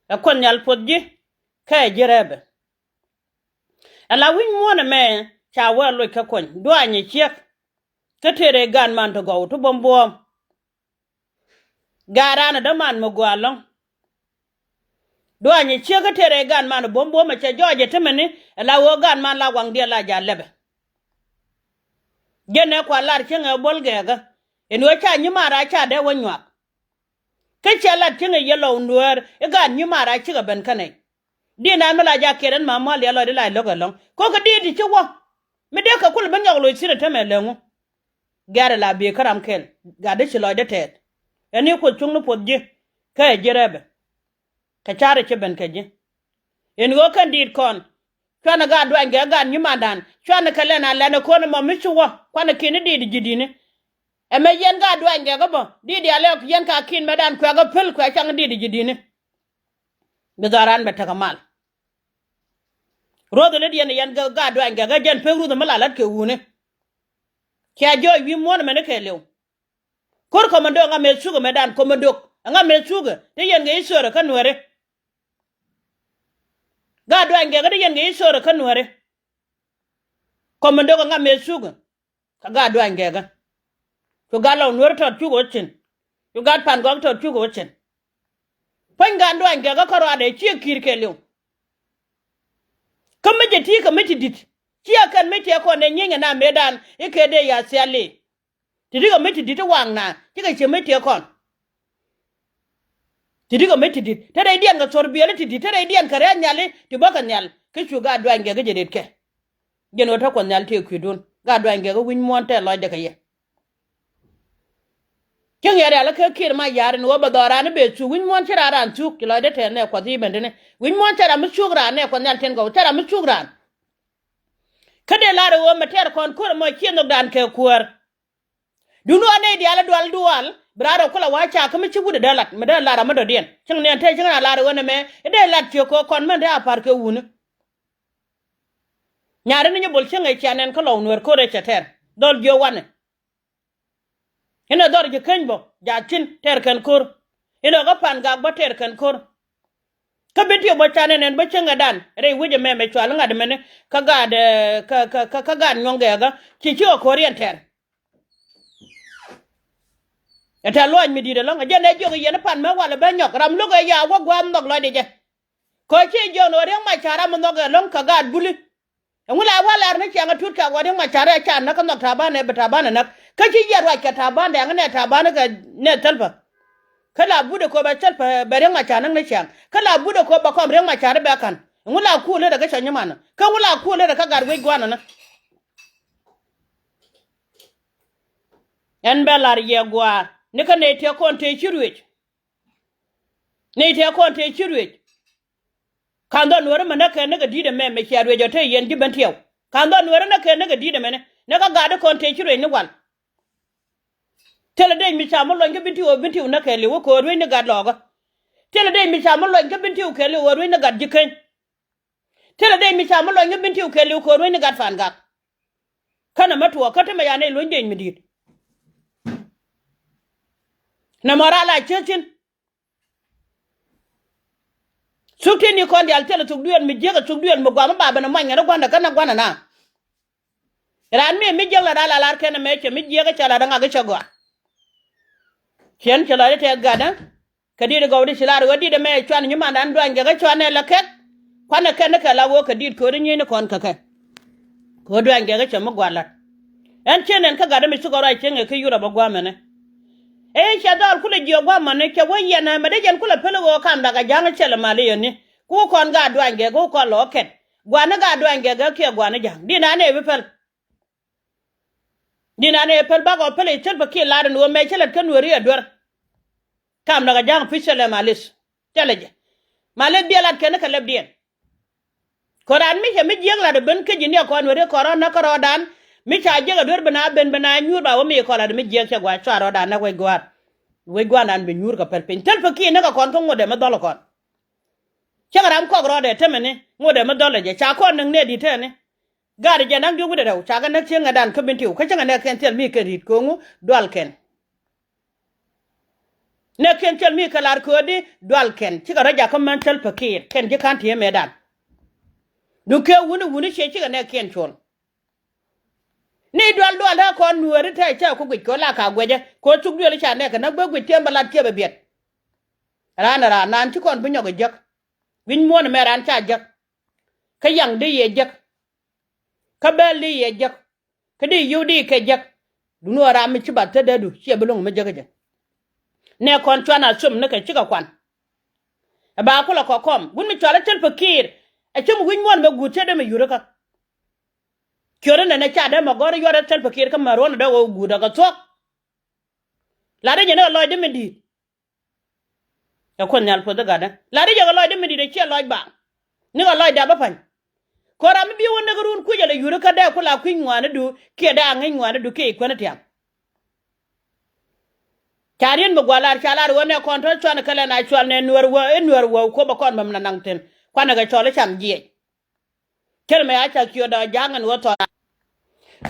a kon yal podji ka jerebe ala win mona me cha wa lo ka kon do anyi chek ka tere gan man to go to bombo garana da man mo gwalon do anyi chek ka tere gan man bombo ma cha joje temene ala wo gan man la wang dia la ja lebe gene kwa lar chenga bolgega enwo cha nyimara cha de wonwa ke chala chenga yelo nwer e gan nyimara chi ga ben kanai di na mala ja keren ma mal yelo de la logalong ko ka di chi wo me de ka kul ban yolo sire temelengu gare la bi karam kel ga de chi lo de tet eni ko chungno podje ka jerebe ka chare che ben keje enwo kan di kon chwana ga dwange ga nyumandan chwana kalena lana ko mo michuwa kwana kini di jidine eme yen ga dwange ga bo di ale yen ka kin medan kwa ga pil kwa chang di jidine bizaran betaka mal rodo le yen ga dwange ga jen pe rudo malalat ke wune kya jo wi mon mene ke lew kor ko mando nga me sugo medan ko mando nga me sugo te yen ga isore kan were ga dwange ga yen ga isore kan were komando nga me suga ga dwange ga to galo nur to tugo chin to gat pan go to tugo chin pan ga dwange ga karo ade chi kirkelu kamaje ti kamati dit chi akan meti ko ne nyenga na medan ikede ya siale ti diga meti dit wang na ti ga che meti ko ti diga meti dit tere dian ga sorbiele ti dit tere dian kare nyale ti baka nyal ke chu ga dwange ga jedet ke geno ta kon nyal te kwidun ga dwange ga win monte lo de kaye ken yare ala ke kir ma yare no ba dorane be chu win monte ran chu kilo de te ne ko ti bendene win monte ra mu chu ran ne ko nyal ten go tera mu chu ran kade la ro ma ter kon ko mo kieno dan ke kuar dunu ane di ala dual brado kula wacha kam ci bude dalat me dal la ma do den cin ne te cin la ro ne me de lat ci ko kon man da par ke wunu nyaare ni bol chenga chanen ko law nwer ko re chater dol jo wane ina dor je kanbo ja tin ter kan kor ina ga pan ga ba ter kan kor ka beti bo chanen en ba chenga dan re wuje me me chwal ngad mene ka ga de ka ga nyonge ga ci ko orienter eta lo mi di de lo ga ne jo ye na pan me wala ba nyok ram lo ga ya wa gwam nok lo de je ko ci jo no re ma chara mo no ga long ka ga buli ngula wala ne changa tutka wade ma chara cha na kan tabane betabane nak kaci yarwa ka tabane ngane tabane ga ne talfa kala bude ko ba talfa bare ma cha nan ne chang kala bude ko ba ko re ma chara ba kan ngula ku le daga shanya mana ka ngula ku le daga garwe gwana na en belar ye gwa ne ka ne te kon te chirwe ne te kon te chirwe kando nuwara mana ka naga dida me kiarwe jote yen diban tiyaw kando nuwara na ka naga dida mene naga gada konte chiro ni wal tele de mi chamo lo nge binti o na ka lewo ko rwe ni gad logo tele de mi chamo lo nge binti o ke lewo rwe ni gad jiken tele de mi chamo lo nge binti o ke lewo ko rwe ni gad fan gak kana matuwa kata ma yane lo nge mi dit na marala chechin sukti ni kondi altela tukduyen mi jega tukduyen mo gwama baba na manya na gwanda kana gwana na ran mi jega la la kana meche mi jega chala danga ga chagwa ken chala te gada kadi de gawdi silaro wadi de me chwan nyuma dan dwange ga chwane la kek kwana kana kala wo kadi ko rin ni kon kaka ko dwange ga chama gwala en chenen ka gada mi sugoro ai chenge ke yura ba gwama ne shadal kula jiogwa mane ke wayena madejan kula pelo kam daga janga chele mali yoni ku kon ga dwange ku kon loket gwana ga dwange ga ke gwana jang dina ne bepel ba go pele chel ba ke laden wo me chele kan wori ador kam daga jang pisele malis chele je male bielat ken ka lebdien koran mi je mi jegla de ben ke jini kon wori korona korodan mi cha je ga dor bana ben bana nyur ba wo mi ko la mi je ke gwa charo da na we gwa nan be nyur ka pelpen tel fa ki na ka kon ko ngode ma dolo kon chagaram ko gro de temene ngode ma dolo je cha kon nang ne di tene gar je nang jugu de daw cha ga na chenga dan ka bintiu ka changa ne ken tel mi ke rit ko ngu dol ken ne ken chel mi kalar ko di dwal ken ci ga raja kan man chel pakir ken ji kan tie medan du ke wuni che ci ga ne ken chon ni dwal ha ko nuori ta cha ko gwi ko la ka gweje ko tuk dwel cha ne ka na gwi temba la tie be biet rana nan ci kon bu nyoga jak win mon me ran cha jak ka yang de ye jak ka beli ye jak ka di yudi ke jak du no ra mi ci batta da du ci bulung me jak ne kon twana sum ne ka ci ka kwan ba ko la ko kom gun mi chala tel fakir a ci mu win mon me gute da me yuraka kyore ne cha da ma gor yore tel fakir ka maron da wo gu daga tok la de ne lo de me di ya kon nyal po daga da la de ga lo de me di de ci lo ba ni ga lo da ba pan ko ra mi bi won daga run ku jale yuraka da ko la ku ngwana du ke da ngai ngwana du ke ko na tiam Karian magwalar chalar wone kontrol chwan kala na chwal ne nuwer wo ko ba kon mam na nangten kwana ga chole cham jie kel me acha kyo da jangan wo to